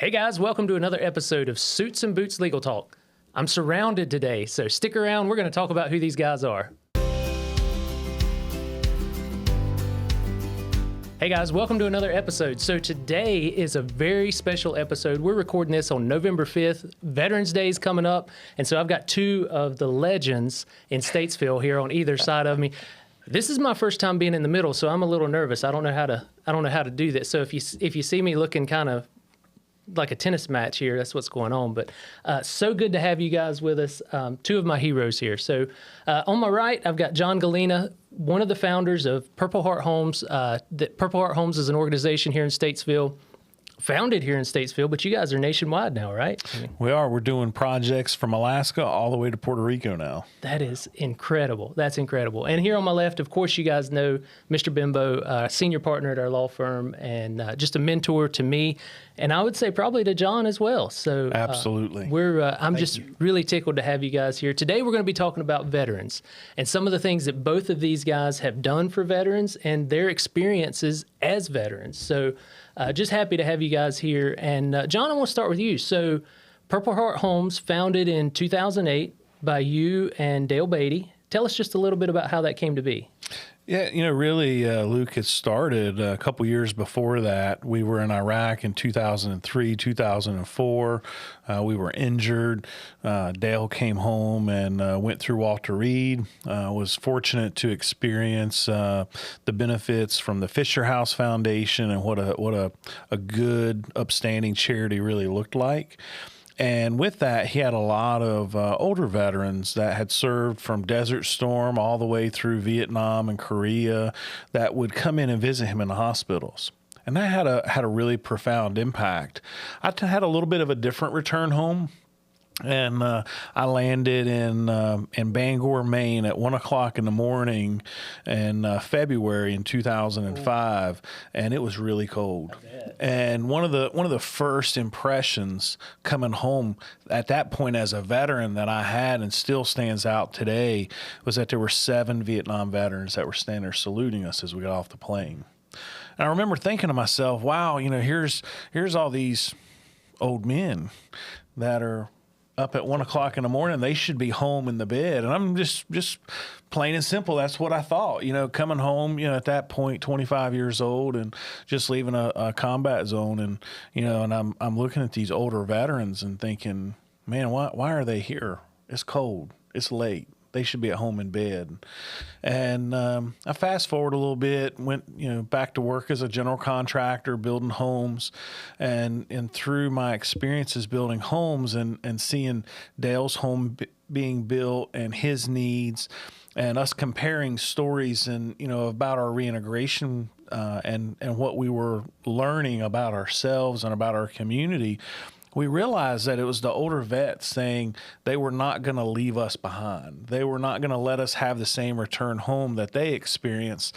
Hey guys, welcome to another episode of Suits and Boots Legal Talk. I'm surrounded today, so stick around. We're going to talk about who these guys are. Hey guys, welcome to another episode. So today is a very special episode. We're recording this on November 5th. Veterans Day is coming up, and so I've got two of the legends in Statesville here on either side of me. This is my first time being in the middle, so I'm a little nervous. I don't know how to do this. So if you see me looking kind of like a tennis match here, that's what's going on. But so good to have you guys with us. Two of my heroes here. So on my right, I've got John Gallina, one of the founders of Purple Heart Homes. Purple Heart Homes is an organization here in Statesville, founded here in Statesville, but you guys are nationwide now, right? We are. We're doing projects from Alaska all the way to Puerto Rico now. That is incredible. That's incredible. And here on my left, of course, you guys know Mr. Benbow, senior partner at our law firm, and just a mentor to me, and I would say probably to John as well. So absolutely, I'm just really tickled to have you guys here today. We're going to be talking about veterans and some of the things that both of these guys have done for veterans and their experiences as veterans. So just happy to have you guys here. And John, I want to start with you. So Purple Heart Homes, founded in 2008 by you and Dale Beatty. Tell us just a little bit about how that came to be. Yeah, really, Luke, it started a couple years before that. We were in Iraq in 2003, 2004. We were injured. Dale came home and went through Walter Reed. Was fortunate to experience the benefits from the Fisher House Foundation and what a good, upstanding charity really looked like. And with that, he had a lot of older veterans that had served from Desert Storm all the way through Vietnam and Korea that would come in and visit him in the hospitals. And that had a really profound impact. I had a little bit of a different return home. And I landed in Bangor, Maine at 1 o'clock in the morning in February in 2005, and it was really cold. And one of the first impressions coming home at that point as a veteran that I had and still stands out today was that there were 7 Vietnam veterans that were standing there saluting us as we got off the plane. And I remember thinking to myself, wow, here's all these old men that are up at 1 o'clock in the morning. They should be home in the bed. And I'm just plain and simple. That's what I thought, coming home, at that point, 25 years old and just leaving a combat zone. And, and I'm looking at these older veterans and thinking, man, why are they here? It's cold. It's late. They should be at home in bed. And I fast forward a little bit, went back to work as a general contractor, building homes, and through my experiences building homes and seeing Dale's home being built and his needs, and us comparing stories and about our reintegration and what we were learning about ourselves and about our community. We realized that it was the older vets saying they were not going to leave us behind. They were not going to let us have the same return home that they experienced.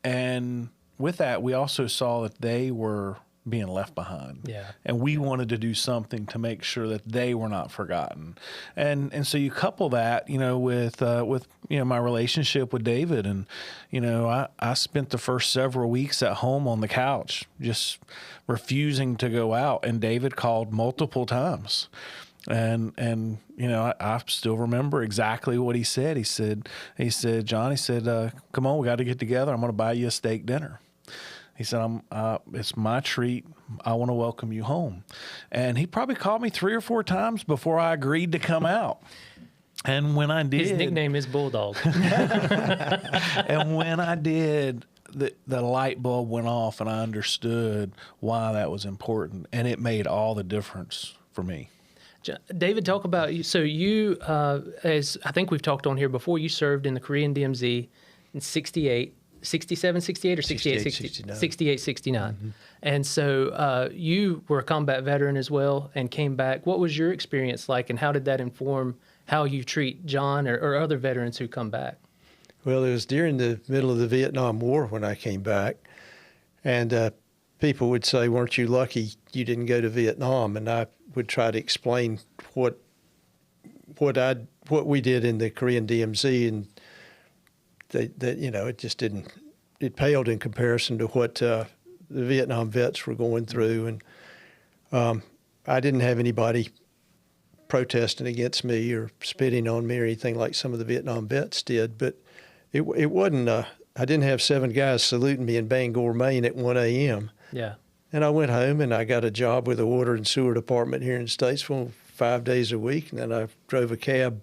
And with that, we also saw that they were being left behind. Yeah. And we wanted to do something to make sure that they were not forgotten. And so you couple that, with my relationship with David. And, I spent the first several weeks at home on the couch, just refusing to go out. And David called multiple times. And I still remember exactly what he said. He said, John, come on, we got to get together. I'm going to buy you a steak dinner. He said, it's my treat. I want to welcome you home. And he probably called me 3 or 4 times before I agreed to come out. And when I did... His nickname is Bulldog. And when I did, the light bulb went off and I understood why that was important. And it made all the difference for me. David, talk about you. So you, as I think we've talked on here before, you served in the Korean DMZ in 67, 68, or 68, 68, 69. Mm-hmm. And so you were a combat veteran as well and came back. What was your experience like, and how did that inform how you treat John or other veterans who come back? Well, it was during the middle of the Vietnam War when I came back. And people would say, weren't you lucky you didn't go to Vietnam? And I would try to explain what we did in the Korean DMZ, and it just didn't, it paled in comparison to what the Vietnam vets were going through. And I didn't have anybody protesting against me or spitting on me or anything like some of the Vietnam vets did, but it wasn't. I didn't have 7 guys saluting me in Bangor, Maine at 1 a.m. Yeah. And I went home and I got a job with the water and sewer department here in Statesville 5 days a week, and then I drove a cab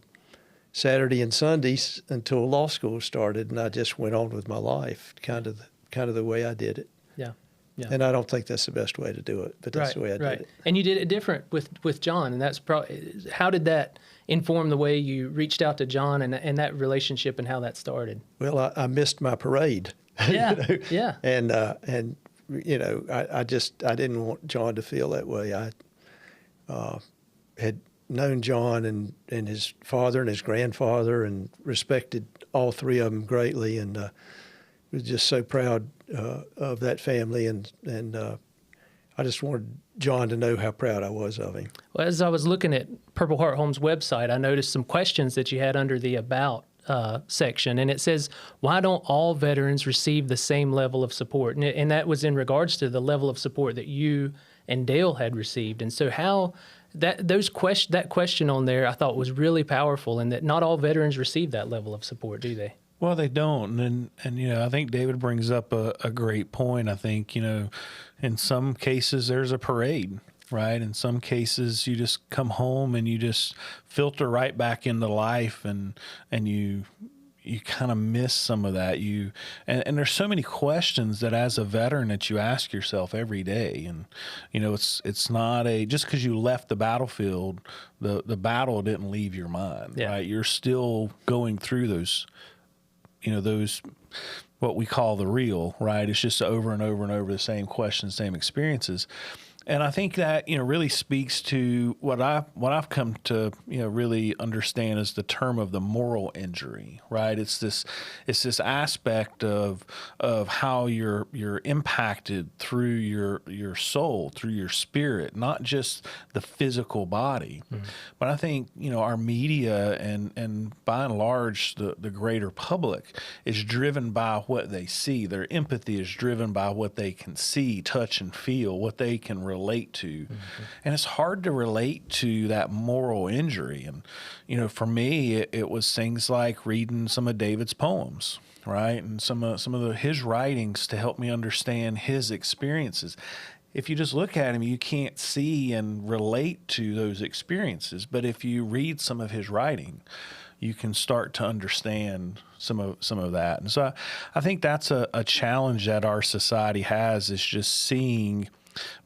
Saturday and Sundays until law school started, and I just went on with my life, kind of the way I did it. Yeah. Yeah. And I don't think that's the best way to do it, but that's the way I did it. And you did it different with John, and that's probably how did that inform the way you reached out to John and that relationship and how that started? Well, I missed my parade. Yeah, you know? yeah. And you know, I didn't want John to feel that way. I had known John and his father and his grandfather and respected all 3 of them greatly, and was just so proud of that family, and I just wanted John to know how proud I was of him. Well, as I was looking at Purple Heart Home's website, I noticed some questions that you had under the About section, and it says, why don't all veterans receive the same level of support? And that was in regards to the level of support that you and Dale had received. And so how that question on there I thought was really powerful, and that not all veterans receive that level of support, do they? Well, they don't, and you know, I think David brings up a great point. I think, you know, in some cases there's a parade, right? In some cases you just come home and you just filter right back into life, and you kind of miss some of that. And there's so many questions that as a veteran that you ask yourself every day, and you know, it's not just because you left the battlefield, the battle didn't leave your mind, Yeah. right? You're still going through those. You know, those, what we call the real, right? It's just over and over and over the same questions, same experiences. And I think that, you know, really speaks to what I've come to, you know, really understand as the term of the moral injury, right? It's this aspect of how you're impacted through your soul, through your spirit, not just the physical body. Mm-hmm. But I think, you know, our media and by and large the greater public is driven by what they see. Their empathy is driven by what they can see, touch, and feel, what they can relate to. Mm-hmm. And it's hard to relate to that moral injury. And, you know, for me, it was things like reading some of David's poems, right? And some of his writings to help me understand his experiences. If you just look at him, you can't see and relate to those experiences. But if you read some of his writing, you can start to understand some of that. And so I think that's a challenge that our society has, is just seeing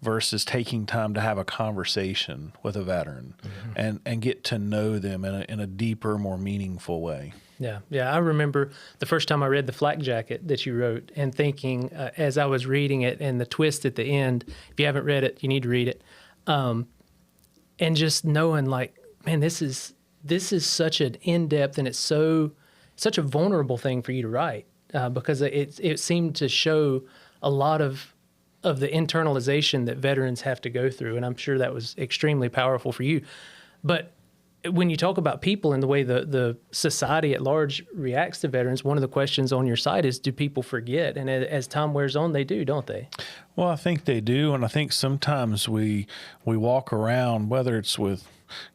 versus taking time to have a conversation with a veteran, mm-hmm. and get to know them in a deeper, more meaningful way. Yeah. I remember the first time I read the Flak Jacket that you wrote, and thinking as I was reading it, and the twist at the end, if you haven't read it, you need to read it, and just knowing like, man, this is such an in-depth, and it's such a vulnerable thing for you to write, because it seemed to show a lot of the internalization that veterans have to go through. And I'm sure that was extremely powerful for you. But when you talk about people and the way the society at large reacts to veterans, one of the questions on your site is, do people forget? And as time wears on, they do, don't they? Well, I think they do. And I think sometimes we walk around, whether it's with,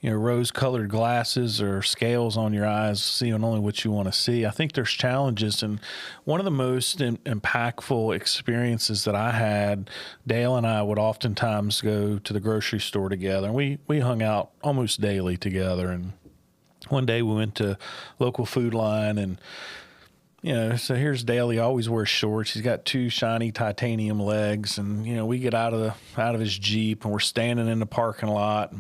you know, rose-colored glasses or scales on your eyes, seeing only what you want to see. I think there's challenges, and one of the most impactful experiences that I had, Dale and I would oftentimes go to the grocery store together, and we hung out almost daily together. And one day we went to local Food Line, and you know, so here's Dale. He always wears shorts. He's got 2 shiny titanium legs, and you know, we get out of his Jeep, and we're standing in the parking lot,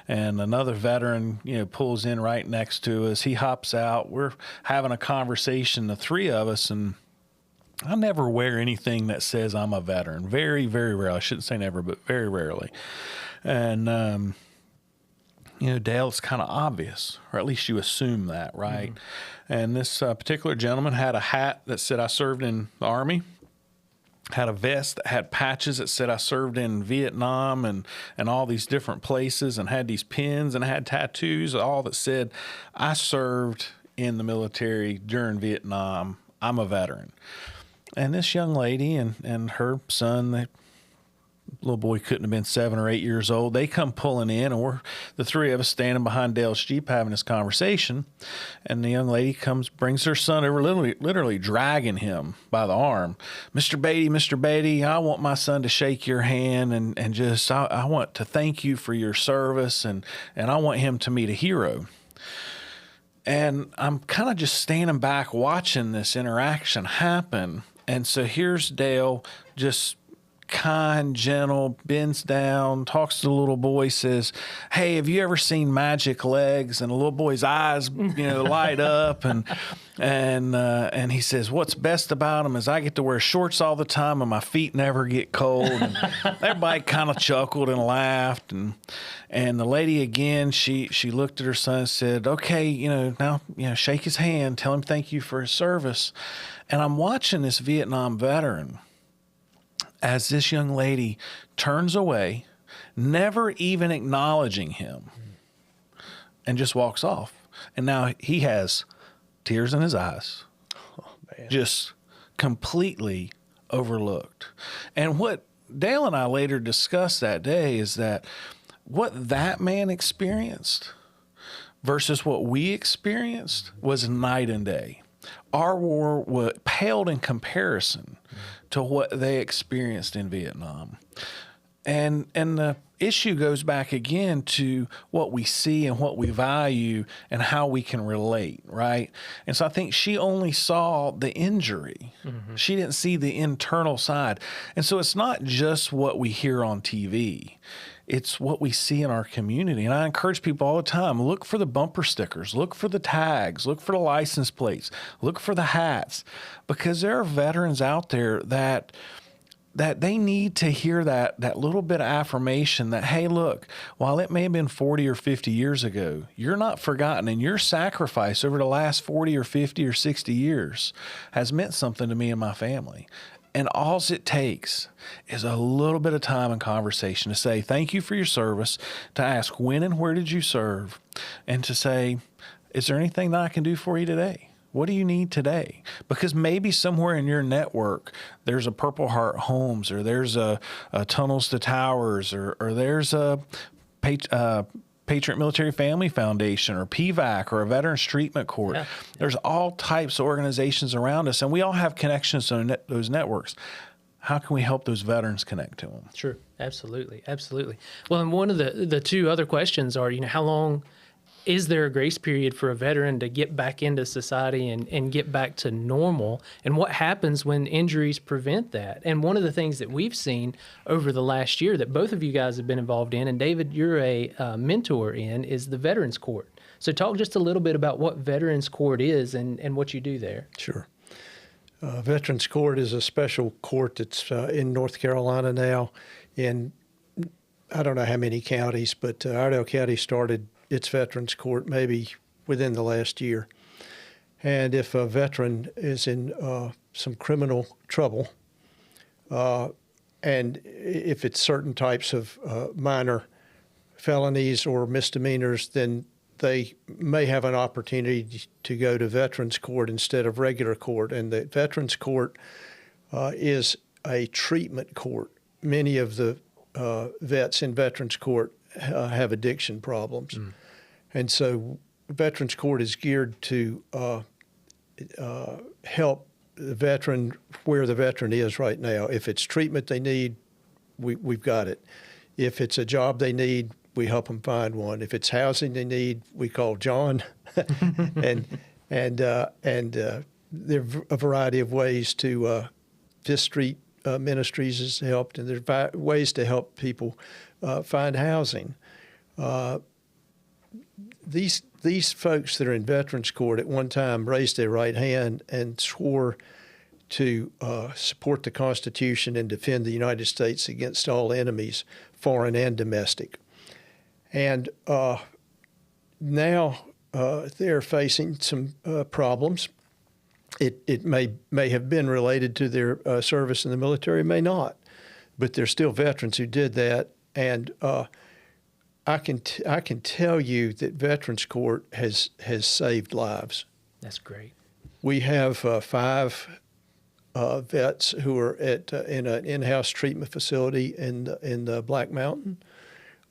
and another veteran, you know, pulls in right next to us. He hops out. We're having a conversation, the 3 of us, and I never wear anything that says I'm a veteran. Very, very rarely. I shouldn't say never, but very rarely. And you know, Dale, it's kind of obvious, or at least you assume that, right? Mm-hmm. And this particular gentleman had a hat that said, I served in the Army, had a vest that had patches that said I served in Vietnam and all these different places, and had these pins and had tattoos, all that said, I served in the military during Vietnam. I'm a veteran. And this young lady and her son, Little boy couldn't have been 7 or 8 years old. They come pulling in, and we're the three of us standing behind Dale's Jeep having this conversation. And the young lady brings her son over, literally dragging him by the arm. Mr. Beatty, I want my son to shake your hand and just, I want to thank you for your service, and I want him to meet a hero. And I'm kind of just standing back watching this interaction happen. And so here's Dale, just kind, gentle, bends down, talks to the little boy, says, "Hey, have you ever seen Magic Legs?" And the little boy's eyes, light up, and he says, "What's best about them is I get to wear shorts all the time and my feet never get cold." And everybody kind of chuckled and laughed, and the lady again, she looked at her son and said, "Okay, now shake his hand, tell him thank you for his service." And I'm watching this Vietnam veteran as this young lady turns away, never even acknowledging him, and just walks off. And now he has tears in his eyes, just completely overlooked. And what Dale and I later discussed that day is that what that man experienced versus what we experienced was night and day. Our war paled in comparison to what they experienced in Vietnam. And the issue goes back again to what we see and what we value and how we can relate, right? And so I think she only saw the injury. Mm-hmm. She didn't see the internal side. And so it's not just what we hear on TV. It's what we see in our community. And I encourage people all the time, look for the bumper stickers, look for the tags, look for the license plates, look for the hats, because there are veterans out there that they need to hear that little bit of affirmation that, hey, look, while it may have been 40 or 50 years ago, you're not forgotten, and your sacrifice over the last 40 or 50 or 60 years has meant something to me and my family. And all it takes is a little bit of time and conversation to say, thank you for your service, to ask when and where did you serve, and to say, is there anything that I can do for you today? What do you need today? Because maybe somewhere in your network, there's a Purple Heart Homes, or there's a Tunnels to Towers, or there's a Patriot Military Family Foundation, or PVAC, or a Veterans Treatment Court. Yeah. There's all types of organizations around us, and we all have connections to those networks. How can we help those veterans connect to them? Sure, absolutely. Well, and one of the two other questions are, how long is there a grace period for a veteran to get back into society and get back to normal? And what happens when injuries prevent that? And one of the things that we've seen over the last year that both of you guys have been involved in, and David, you're a mentor in, is the Veterans Court. So talk just a little bit about what Veterans Court is and what you do there. Sure. Veterans Court is a special court that's in North Carolina now. In, I don't know how many counties, but Iredell County started its Veterans Court maybe within the last year. And if a veteran is in some criminal trouble, and if it's certain types of minor felonies or misdemeanors, then they may have an opportunity to go to Veterans Court instead of regular court. And the Veterans Court is a treatment court. Many of the vets in Veterans Court have addiction problems. Mm. And so Veterans Court is geared to help the veteran where the veteran is right now. If it's treatment they need, we've got it. If it's a job they need, we help them find one. If it's housing they need, we call John. and there are a variety of ways to Fifth Street Ministries has helped, and there's ways to help people find housing. These folks that are in Veterans Court at one time raised their right hand and swore to support the Constitution and defend the United States against all enemies, foreign and domestic. And now they're facing some problems. It may have been related to their service in the military, may not, but they're still veterans who did that. And I can tell you that Veterans Court has saved lives. That's great. We have 5 vets who are in an in-house treatment facility in the Black Mountain,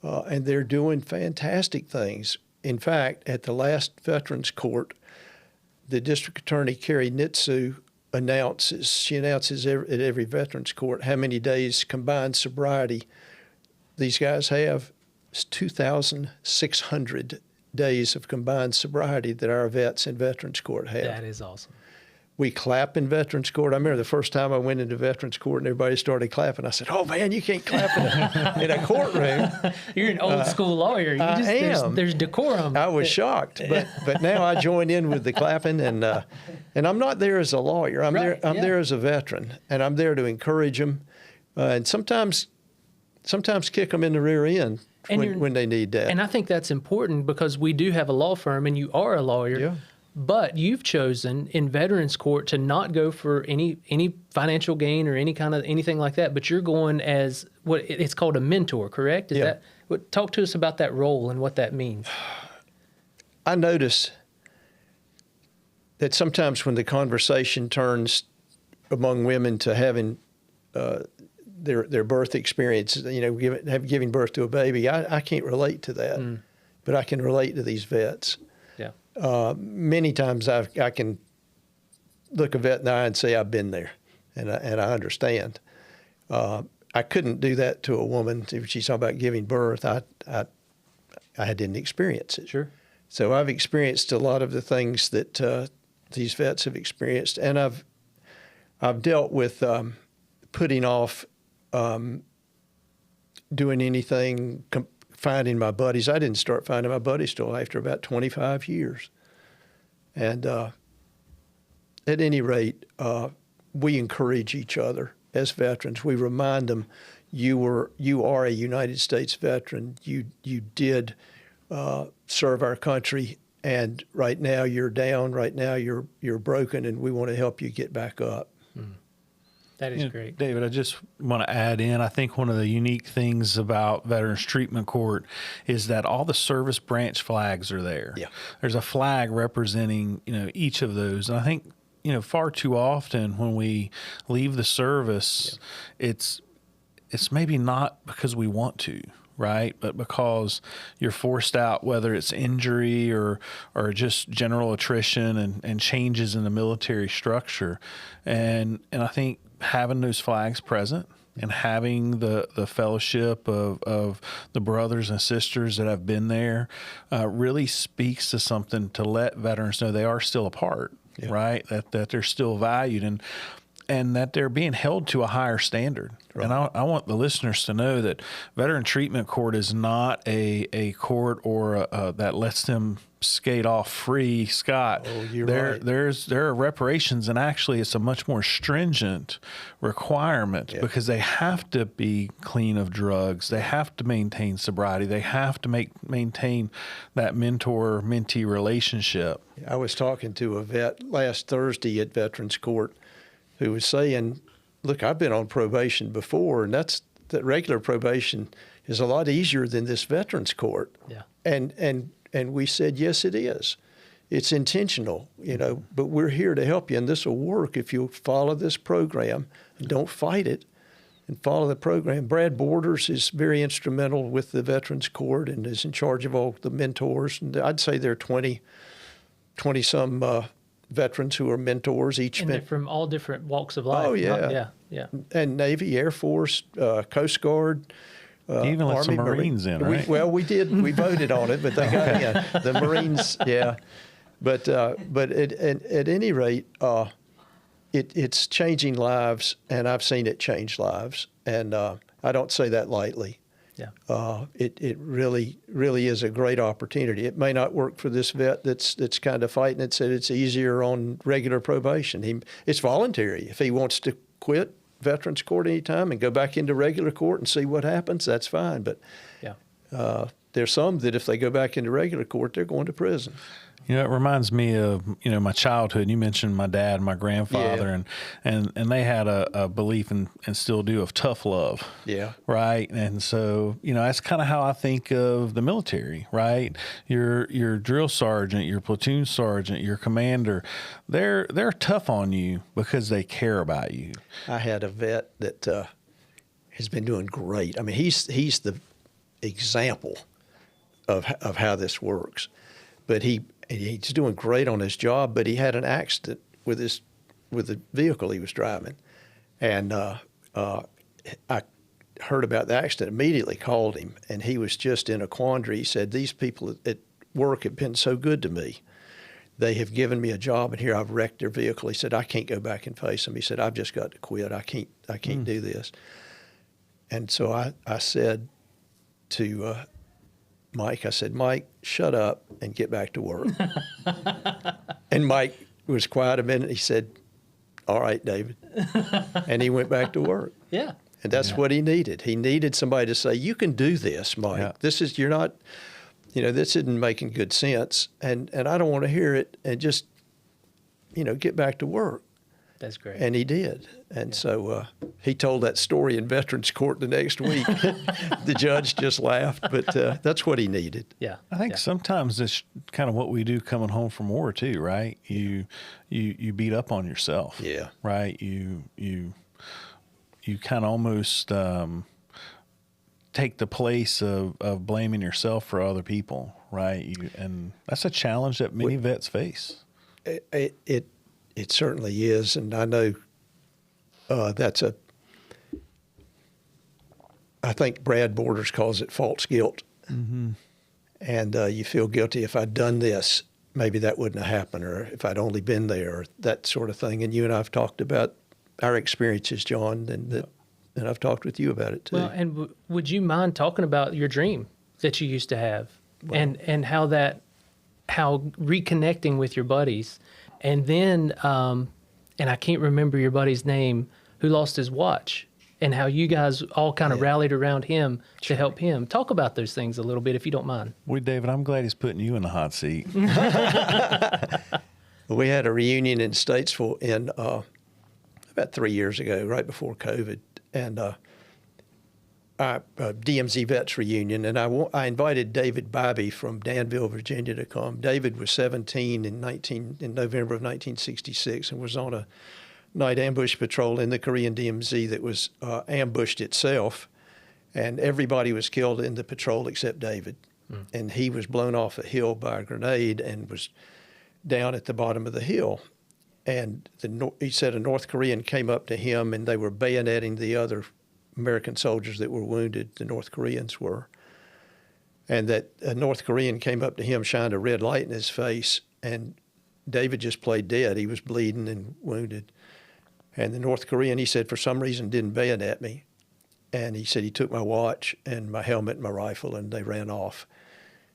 and they're doing fantastic things. In fact, at the last Veterans Court, the District Attorney Carrie Nitsu announces at every Veterans Court how many days combined sobriety these guys have. It's 2,600 days of combined sobriety that our vets in Veterans Court have. That is awesome. We clap in Veterans Court. I remember the first time I went into Veterans Court and everybody started clapping. I said, "Oh man, you can't clap in a courtroom." You're an old school lawyer. I am. There's decorum. I was shocked, but now I join in with the clapping, and I'm not there as a lawyer. I'm there as a veteran, and I'm there to encourage them, and sometimes kick them in the rear end when they need that. And I think that's important because we do have a law firm, and you are a lawyer. Yeah. But you've chosen in Veterans Court to not go for any financial gain or anything like that. But you're going as what it's called a mentor, correct? Is that talk to us about that role and what that means? I notice that sometimes when the conversation turns among women to having their birth experience, giving birth to a baby, I can't relate to that, but I can relate to these vets. Yeah. Many times I can look a vet in the eye and say I've been there, and I understand. I couldn't do that to a woman if she's talking about giving birth. I didn't experience it. Sure. So I've experienced a lot of the things that these vets have experienced, and I've dealt with putting off doing anything. Finding my buddies. I didn't start finding my buddies till after about 25 years. And at any rate, we encourage each other as veterans. We remind them, you are a United States veteran. You did serve our country, and right now you're down. Right now you're broken, and we want to help you get back up. That is great. David, I just want to add in, I think one of the unique things about Veterans Treatment Court is that all the service branch flags are there. Yeah. There's a flag representing, each of those. And I think, far too often when we leave the service, it's maybe not because we want to, right? But because you're forced out, whether it's injury or just general attrition and changes in the military structure. And I think having those flags present and having the fellowship of the brothers and sisters that have been there really speaks to something to let veterans know they are still a part, right? That they're still valued and that they're being held to a higher standard. Right. And I want the listeners to know that Veteran Treatment Court is not a court or that lets them skate off free, Scott. Oh, you're right. There are reparations, and actually it's a much more stringent requirement because they have to be clean of drugs. They have to maintain sobriety. They have to maintain that mentor-mentee relationship. I was talking to a vet last Thursday at Veterans Court who was saying, look, I've been on probation before, and that regular probation is a lot easier than this Veterans Court. Yeah. And we said, yes, it is. It's intentional, but we're here to help you, and this will work if you'll follow this program and don't fight it and follow the program. Brad Borders is very instrumental with the Veterans Court and is in charge of all the mentors. And I'd say there are 20-some veterans who are mentors. And they're from all different walks of life. Oh, yeah. Yeah. And Navy, Air Force, Coast Guard. Even let some Marines in, right? We did. We voted on it, but they got in. The Marines, yeah. But at any rate, it's changing lives, and I've seen it change lives. And I don't say that lightly. Yeah. It really is a great opportunity. It may not work for this vet that's kind of fighting it. Said it's easier on regular probation. It's voluntary. If he wants to quit Veterans Court anytime and go back into regular court and see what happens, that's fine. But there's some that if they go back into regular court, they're going to prison. You know, it reminds me of, you know, my childhood. You mentioned my dad and my grandfather, and they had a belief and still do of tough love. Yeah. Right. And so, you know, that's kind of how I think of the military, right? Your drill sergeant, your platoon sergeant, your commander, they're tough on you because they care about you. I had a vet that has been doing great. I mean, he's the example of how this works. But he's doing great on his job, but he had an accident with the vehicle he was driving. And I heard about the accident, immediately called him, and he was just in a quandary. He said, these people at work have been so good to me. They have given me a job, and here I've wrecked their vehicle. He said, I can't go back and face them. He said, I've just got to quit. I can't do this. And so I said to Mike, I said, Mike, shut up and get back to work. And Mike was quiet a minute. He said, all right, David. And he went back to work. Yeah. And that's what he needed. He needed somebody to say, you can do this, Mike. Yeah. You're not, this isn't making good sense. And I don't want to hear it, and just, get back to work. That's great. And he did. And so he told that story in Veterans Court the next week. The judge just laughed, but that's what he needed. Yeah. I think sometimes it's kind of what we do coming home from war too, right? You beat up on yourself. Yeah. Right? You kind of almost take the place of blaming yourself for other people, right? And that's a challenge that many vets face. It certainly is, and I know I think Brad Borders calls it false guilt. Mm-hmm. And you feel guilty, if I'd done this, maybe that wouldn't have happened, or if I'd only been there, or that sort of thing. And you and I have talked about our experiences, John, and I've talked with you about it too. Well, and would you mind talking about your dream that you used to have, and how reconnecting with your buddies, and then and I can't remember your buddy's name who lost his watch, and how you guys all kind of rallied around him to help him. Talk about those things a little bit, if you don't mind. Well, David, I'm glad he's putting you in the hot seat. We had a reunion in Statesville about 3 years ago, right before COVID, and DMZ Vets reunion, and I invited David Bybee from Danville, Virginia, to come. David was 17 in November of 1966, and was on a night ambush patrol in the Korean DMZ that was ambushed itself, and everybody was killed in the patrol except David. And he was blown off a hill by a grenade and was down at the bottom of the hill. And he said a North Korean came up to him, and they were bayoneting the other American soldiers that were wounded, the North Koreans were. And that a North Korean came up to him, shined a red light in his face, and David just played dead. He was bleeding and wounded. And the North Korean, he said, for some reason didn't bayonet me. And he said he took my watch and my helmet and my rifle, and they ran off.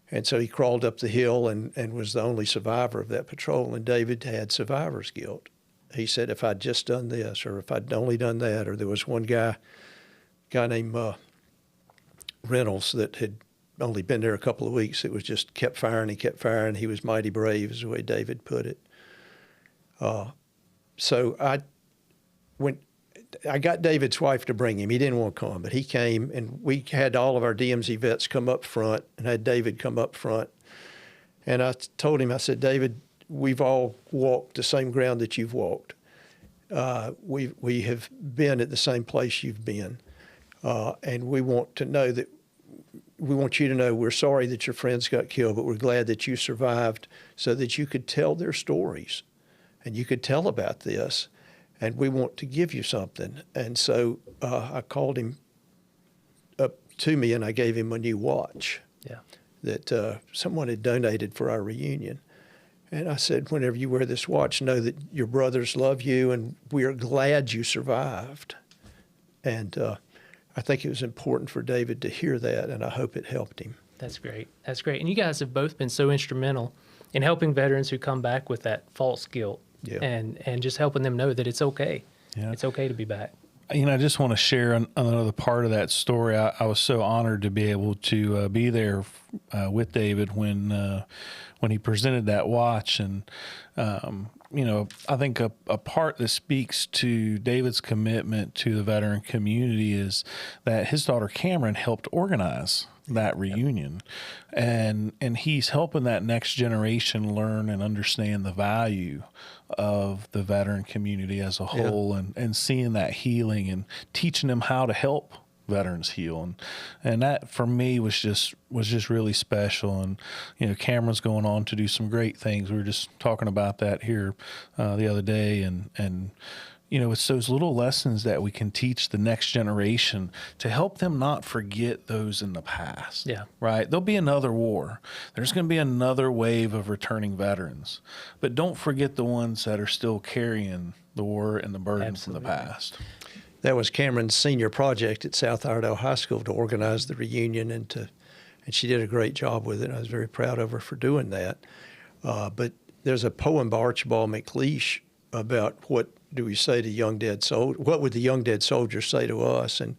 And so he crawled up the hill and was the only survivor of that patrol, and David had survivor's guilt. He said, if I'd just done this, or if I'd only done that, or there was one guy named Reynolds that had only been there a couple of weeks. It was just kept firing. He kept firing. He was mighty brave, is the way David put it. So I got David's wife to bring him. He didn't want to come, but he came, and we had all of our DMZ vets come up front, and had David come up front. And I told him, I said, David, we've all walked the same ground that you've walked. We have been at the same place you've been. And we want you to know we're sorry that your friends got killed, but we're glad that you survived so that you could tell their stories and you could tell about this. And we want to give you something. And so I called him up to me, and I gave him a new watch that someone had donated for our reunion. And I said, whenever you wear this watch, know that your brothers love you, and we are glad you survived. And I think it was important for David to hear that, and I hope it helped him. That's great. That's great. And you guys have both been so instrumental in helping veterans who come back with that false guilt, and just helping them know that it's okay. Yeah. It's okay to be back. I just want to share another part of that story. I was so honored to be able to be there with David when he presented that watch. And, I think a part that speaks to David's commitment to the veteran community is that his daughter Cameron helped organize that reunion. And he's helping that next generation learn and understand the value of the veteran community as a whole, and seeing that healing and teaching them how to help veterans heal. And that for me was just really special. And, Cameron's going on to do some great things. We were just talking about that here the other day. And it's those little lessons that we can teach the next generation to help them not forget those in the past. Yeah. Right? There'll be another war. There's going to be another wave of returning veterans. But don't forget the ones that are still carrying the war and the burdens in the past. That was Cameron's senior project at South Iredell High School, to organize the reunion, and she did a great job with it. I was very proud of her for doing that. But there's a poem by Archibald MacLeish about what do we say to young dead soldiers? What would the young dead soldiers say to us? And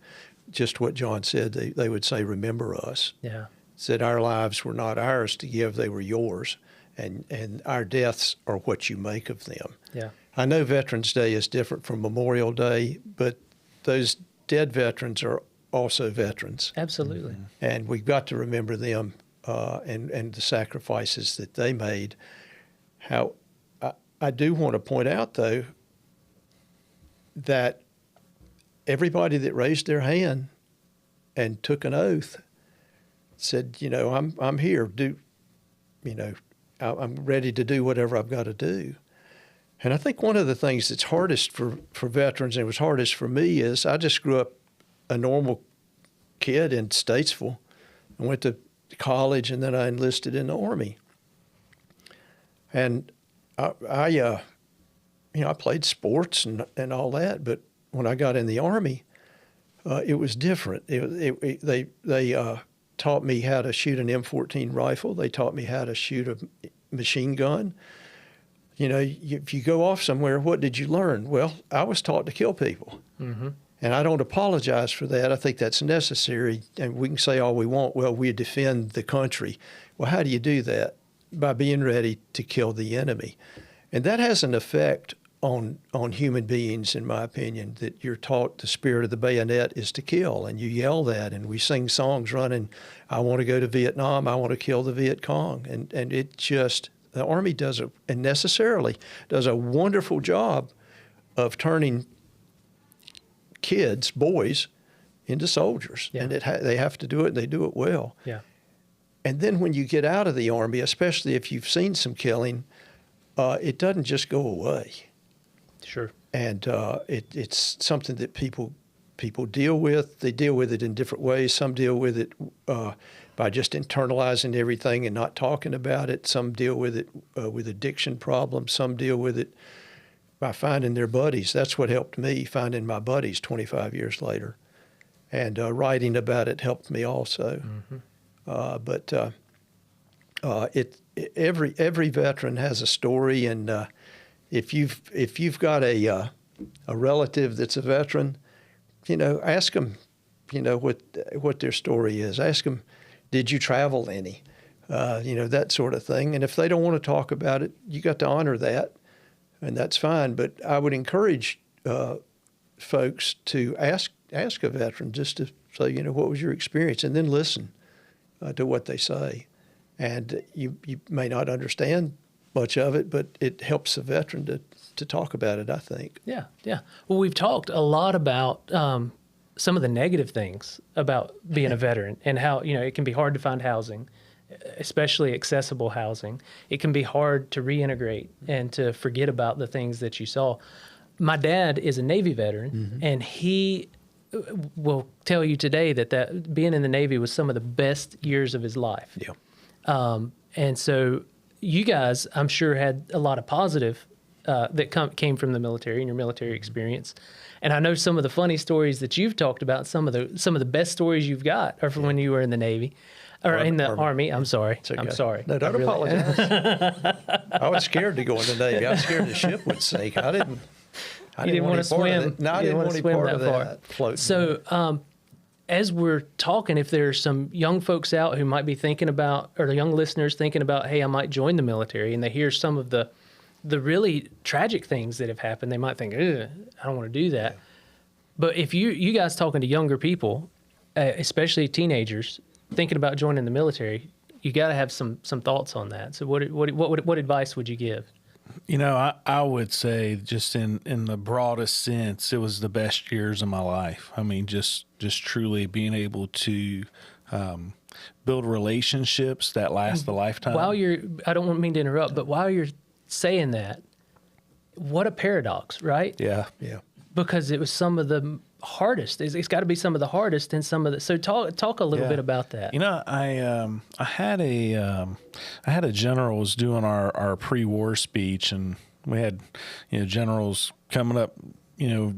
just what John said, they would say, "Remember us." Yeah. Said our lives were not ours to give; they were yours, and our deaths are what you make of them. Yeah. I know Veterans Day is different from Memorial Day, but those dead veterans are also veterans. Absolutely. And we've got to remember them and the sacrifices that they made. How I do want to point out, though, that everybody that raised their hand and took an oath said, I'm here. I'm ready to do whatever I've got to do. And I think one of the things that's hardest for veterans, and it was hardest for me, is I just grew up a normal kid in Statesville. I went to college, and then I enlisted in the Army. And I played sports and all that, but when I got in the Army, it was different. They taught me how to shoot an M14 rifle. They taught me how to shoot a machine gun. If you go off somewhere, what did you learn? Well, I was taught to kill people. Mm-hmm. And I don't apologize for that. I think that's necessary. And we can say all we want, well, we defend the country. Well, how do you do that? By being ready to kill the enemy. And that has an effect on human beings, in my opinion, that you're taught the spirit of the bayonet is to kill. And you yell that, and we sing songs running, I want to go to Vietnam, I want to kill the Viet Cong. And it just... The Army necessarily does a wonderful job of turning kids, boys, into soldiers. Yeah. And they have to do it, and they do it well. Yeah. And then when you get out of the Army, especially if you've seen some killing, it doesn't just go away. Sure. And it's something that people deal with. They deal with it in different ways. Some deal with it by just internalizing everything and not talking about it. Some deal with it with addiction problems. Some deal with it by finding their buddies. That's what helped me, finding my buddies 25 years later. And writing about it helped me also. Mm-hmm. Every veteran has a story, and if you've got a relative that's a veteran, ask them, what their story is. Ask them, did you travel any? That sort of thing. And if they don't want to talk about it, you got to honor that, and that's fine. But I would encourage folks to ask a veteran just to say, what was your experience, and then listen to what they say. And you may not understand much of it, but it helps a veteran to talk about it, I think. Yeah, yeah. Well, we've talked a lot about some of the negative things about being a veteran, and how, it can be hard to find housing, especially accessible housing. It can be hard to reintegrate and to forget about the things that you saw. My dad is a Navy veteran, mm-hmm. and he will tell you today that being in the Navy was some of the best years of his life. Yeah. And so you guys, I'm sure, had a lot of positive that came from the military and your military experience. And I know some of the funny stories that you've talked about, some of the best stories you've got are from when you were in the Navy. Or in the Army. I'm sorry. Okay. I'm sorry. No, don't apologize. I was scared to go in the Navy. I was scared the ship would sink. I didn't. I You didn't want to swim. No, I You didn't want to to be swim part of that far. that. Floating. So, as we're talking, if there's some young folks out who might be thinking about, or the young listeners thinking about, hey, I might join the military, and they hear some of the really tragic things that have happened, they might think, ugh, I don't want to do that. Yeah. But if you guys talking to younger people, especially teenagers, thinking about joining the military, you got to have some thoughts on that. So what advice would you give? You know, I would say just in the broadest sense, it was the best years of my life. I mean, just truly being able to build relationships that last a lifetime. I don't mean to interrupt, but while you're saying that, what a paradox, right? Yeah. Yeah. Because it was some of the hardest. It's got to be some of the hardest and some of the. So talk a little bit about that. You know, I had a general was doing our pre-war speech, and we had generals coming up,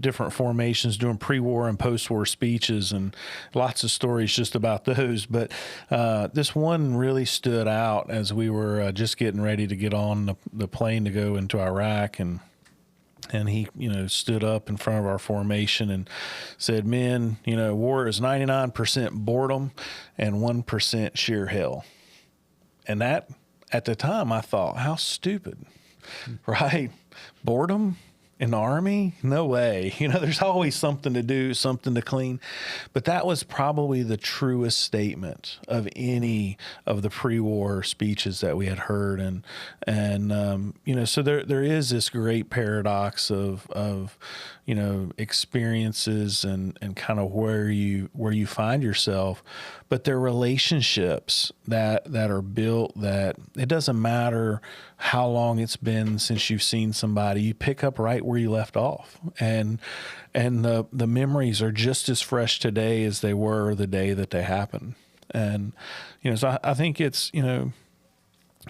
different formations doing pre-war and post-war speeches, and lots of stories just about those. But this one really stood out as we were just getting ready to get on the plane to go into Iraq, and he, stood up in front of our formation and said, "Men, war is 99% boredom and 1% sheer hell." And that, at the time, I thought, how stupid, right? Boredom in the Army? No way. There's always something to do, something to clean. But that was probably the truest statement of any of the pre-war speeches that we had heard. And so there is this great paradox of experiences and kind of where you find yourself. But they're relationships that are built, that it doesn't matter how long it's been since you've seen somebody, you pick up right where you left off. And the memories are just as fresh today as they were the day that they happened. And, so I think it's,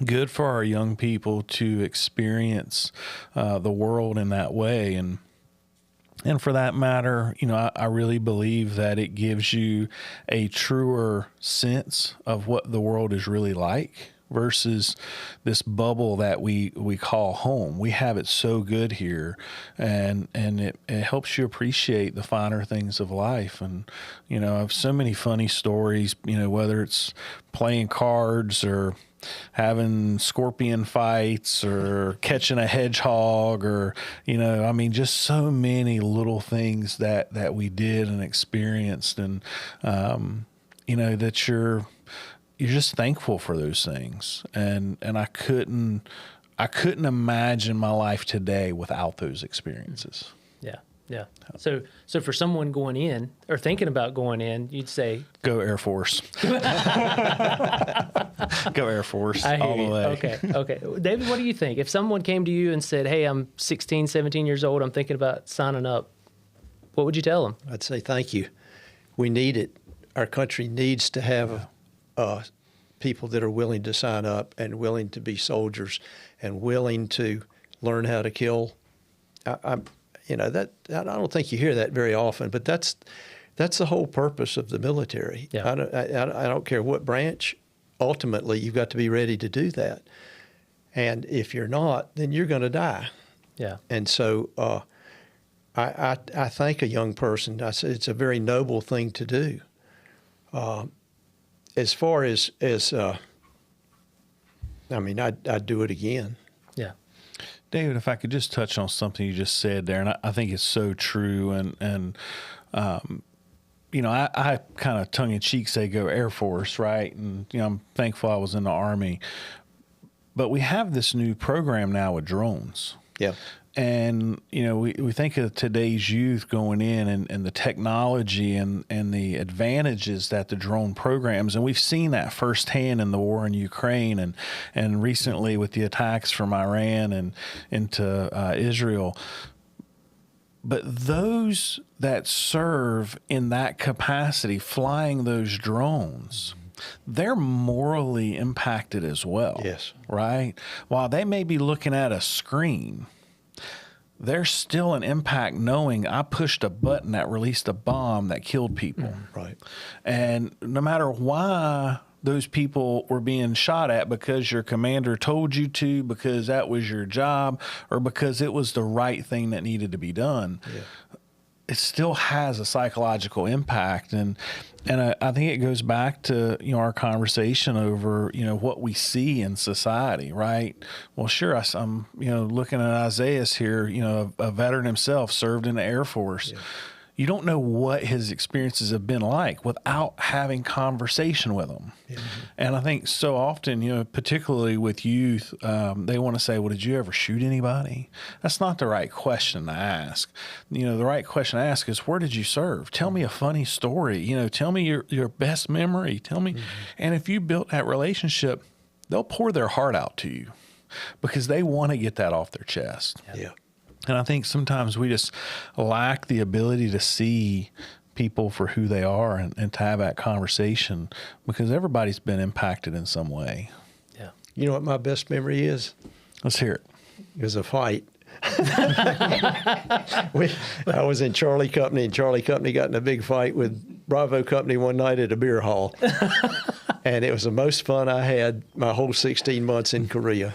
good for our young people to experience the world in that way. And for that matter, I really believe that it gives you a truer sense of what the world is really like versus this bubble that we call home. We have it so good here, and it helps you appreciate the finer things of life. And, I have so many funny stories, whether it's playing cards or having scorpion fights or catching a hedgehog or, just so many little things that we did and experienced. And, that you're just thankful for those things. And I couldn't imagine my life today without those experiences. Yeah. Yeah. So for someone going in or thinking about going in, you'd say, go Air Force. Go Air Force I hear all the you. way. Okay. David, what do you think? If someone came to you and said, hey, I'm 16, 17 years old, I'm thinking about signing up, what would you tell them? I'd say thank you. We need it. Our country needs to have people that are willing to sign up and willing to be soldiers and willing to learn how to kill. I don't think you hear that very often, but that's the whole purpose of the military. Yeah. I don't care what branch. Ultimately, you've got to be ready to do that. And if you're not, then you're going to die. Yeah. And so I thank a young person. I say it's a very noble thing to do. As far as I'd do it again. Yeah. David, if I could just touch on something you just said there, and I think it's so true. And I kind of tongue in cheek say go Air Force, right? And, I'm thankful I was in the Army. But we have this new program now with drones. Yeah. And, we think of today's youth going in and the technology and the advantages that the drone programs, and we've seen that firsthand in the war in Ukraine and recently with the attacks from Iran and into Israel. But those that serve in that capacity, flying those drones, they're morally impacted as well. Yes. Right? While they may be looking at a screen, there's still an impact knowing I pushed a button that released a bomb that killed people. Right. And no matter why those people were being shot at because your commander told you to, because that was your job, or because it was the right thing that needed to be done. Yeah. It still has a psychological impact. And I think it goes back to, our conversation over, what we see in society, right? Well, sure, I'm, looking at Isaiah's here, a veteran himself, served in the Air Force. Yeah. You don't know what his experiences have been like without having conversation with him. Yeah. And I think so often, particularly with youth, they want to say, well, did you ever shoot anybody? That's not the right question to ask. The right question to ask is, where did you serve? Tell me a funny story. Tell me your best memory. Tell me. Mm-hmm. And if you built that relationship, they'll pour their heart out to you because they want to get that off their chest. Yeah. And I think sometimes we just lack the ability to see people for who they are and to have that conversation because everybody's been impacted in some way. Yeah. You know what my best memory is? Let's hear it. It was a fight. I was in Charlie Company, and Charlie Company got in a big fight with Bravo Company one night at a beer hall. And it was the most fun I had my whole 16 months in Korea.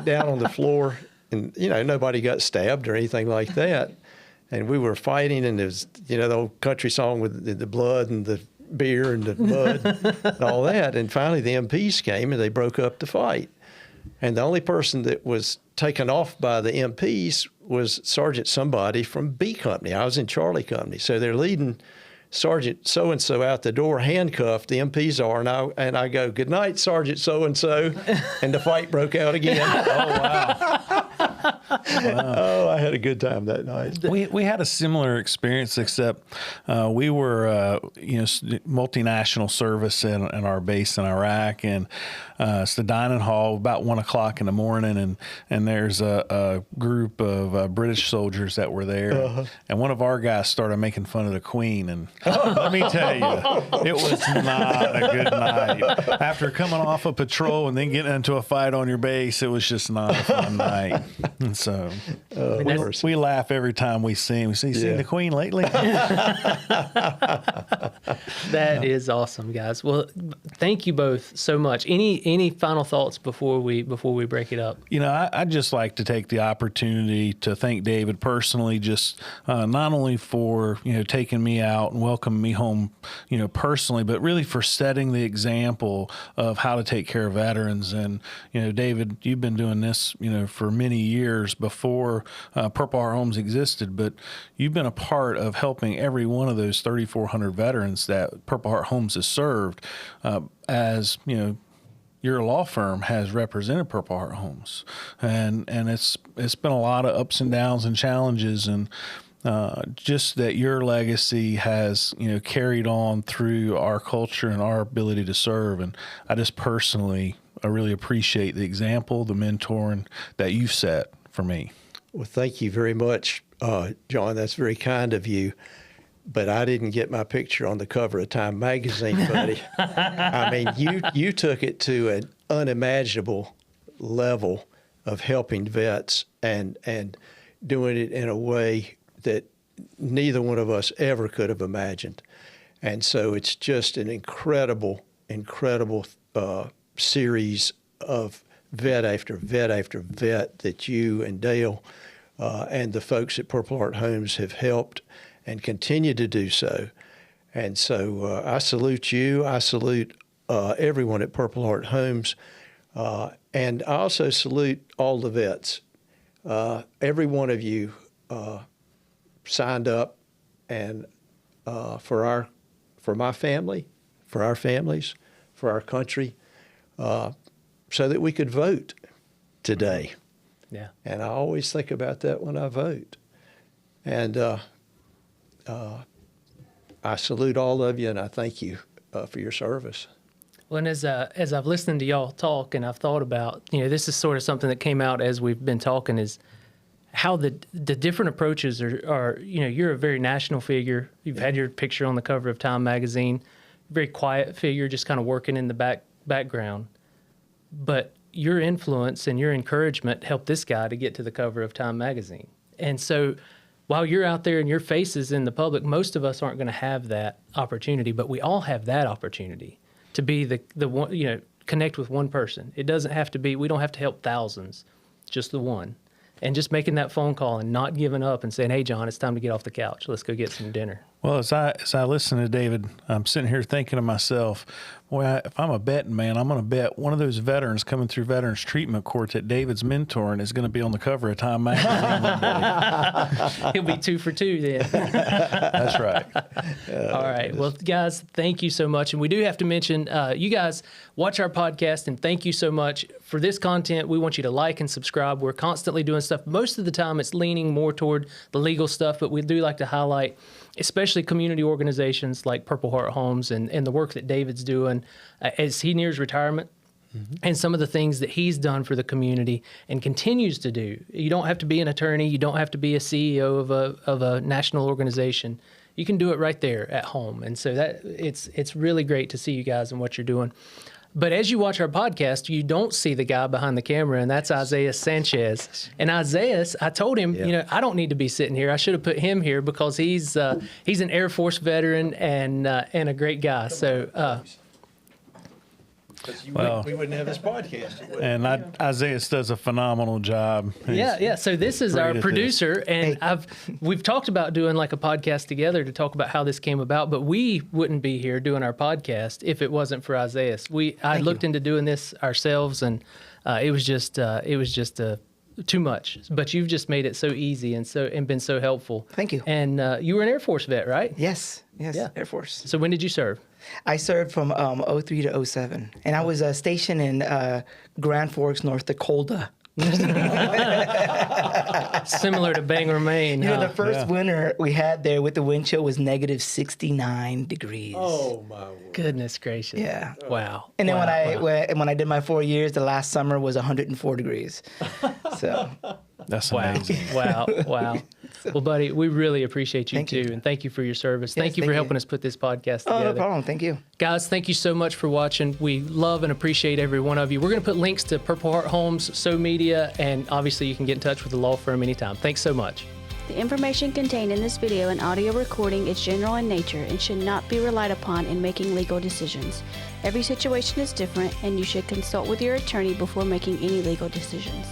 Down on the floor. And, nobody got stabbed or anything like that. And we were fighting, and there was, the old country song with the blood and the beer and the mud and all that. And finally the MPs came, and they broke up the fight. And the only person that was taken off by the MPs was Sergeant somebody from B Company. I was in Charlie Company. So they're leading Sergeant so-and-so out the door, handcuffed, the MPs are, and I go, good night, Sergeant so-and-so, and the fight broke out again. Oh, wow. Oh, I had a good time that night. We had a similar experience, except we were, multinational service in our base in Iraq, and it's the dining hall about 1 o'clock in the morning, and there's a group of British soldiers that were there, and one of our guys started making fun of the Queen, and let me tell you, it was not a good night. After coming off a patrol and then getting into a fight on your base, it was just not a fun night. And so we laugh every time we see him. We see, seen the Queen lately? That is awesome, guys. Well, thank you both so much. Any final thoughts before we break it up? I'd just like to take the opportunity to thank David personally, just not only for taking me out and welcoming me home, personally, but really for setting the example of how to take care of veterans. And David, you've been doing this for many years before Purple Heart Homes existed, but you've been a part of helping every one of those 3,400 veterans that Purple Heart Homes has served, as your law firm has represented Purple Heart Homes, and it's been a lot of ups and downs and challenges, and just that your legacy has carried on through our culture and our ability to serve. And I just personally, I really appreciate the example, the mentoring that you've set for me. Well, thank you very much, John. That's very kind of you. But I didn't get my picture on the cover of Time magazine, buddy. I mean, you took it to an unimaginable level of helping vets and doing it in a way that neither one of us ever could have imagined. And so it's just an incredible series of vet after vet after vet that you and Dale and the folks at Purple Heart Homes have helped and continue to do so. And so I salute you. I salute everyone at Purple Heart Homes. And I also salute all the vets. Every one of you signed up and for my family, for our families, for our country, so that we could vote today. Yeah. And I always think about that when I vote. And I salute all of you, and I thank you for your service. Well, and as I've listened to y'all talk, and I've thought about, this is sort of something that came out as we've been talking, is how the different approaches are. You're a very national figure. You've had your picture on the cover of Time magazine. Very quiet figure, just kind of working in the background. But your influence and your encouragement helped this guy to get to the cover of Time magazine. And so while you're out there and your face is in the public, most of us aren't going to have that opportunity, but we all have that opportunity. to be the one, connect with one person. It doesn't have to be, we don't have to help thousands, just the one. And just making that phone call and not giving up and saying, hey, John, it's time to get off the couch. Let's go get some dinner. Well, as I listen to David, I'm sitting here thinking to myself, boy, if I'm a betting man, I'm going to bet one of those veterans coming through Veterans Treatment Court that David's mentoring is going to be on the cover of Time magazine one day. He'll be 2 for 2 then. That's right. All right. Well, guys, thank you so much. And we do have to mention, you guys watch our podcast, and thank you so much for this content. We want you to like and subscribe. We're constantly doing stuff. Most of the time, it's leaning more toward the legal stuff, but we do like to highlight especially community organizations like Purple Heart Homes and the work that David's doing as he nears retirement. And some of the things that he's done for the community and continues to do. You don't have to be an attorney. You don't have to be a CEO of a national organization. You can do it right there at home. And so that it's really great to see you guys and what you're doing. But as you watch our podcast, you don't see the guy behind the camera, and that's Isaiah Sanchez. And Isaiah, I told him, I don't need to be sitting here. I should have put him here because he's an Air Force veteran and a great guy. So. We wouldn't have this podcast. And Isaiah does a phenomenal job. Yeah. So this is our great at producer, and we've talked about doing like a podcast together to talk about how this came about, but we wouldn't be here doing our podcast if it wasn't for Isaiah. I looked into doing this ourselves, and it was just too much. But you've just made it so easy and been so helpful. Thank you. And you were an Air Force vet, right? Yes, Yeah. Air Force. So when did you serve? I served from 03 to 07, and I was stationed in Grand Forks, North Dakota. Similar to Bangor, Maine. The first winter we had there with the wind chill was negative 69 degrees. Oh my word! Goodness gracious. Yeah. Wow. And then Wow. when I did my 4 years, the last summer was 104 degrees. So That's Wow. amazing. Wow. Well, buddy, we really appreciate you Thank too. you. And thank you for your service. Yes, thank you for thank you. helping us put this podcast oh, together. no problem. Thank you. Guys, thank you so much for watching. We love and appreciate every one of you. We're going to put links to Purple Heart Homes, So Media, and obviously you can get in touch with the law firm anytime. Thanks so much. The information contained in this video and audio recording is general in nature and should not be relied upon in making legal decisions. Every situation is different, and you should consult with your attorney before making any legal decisions.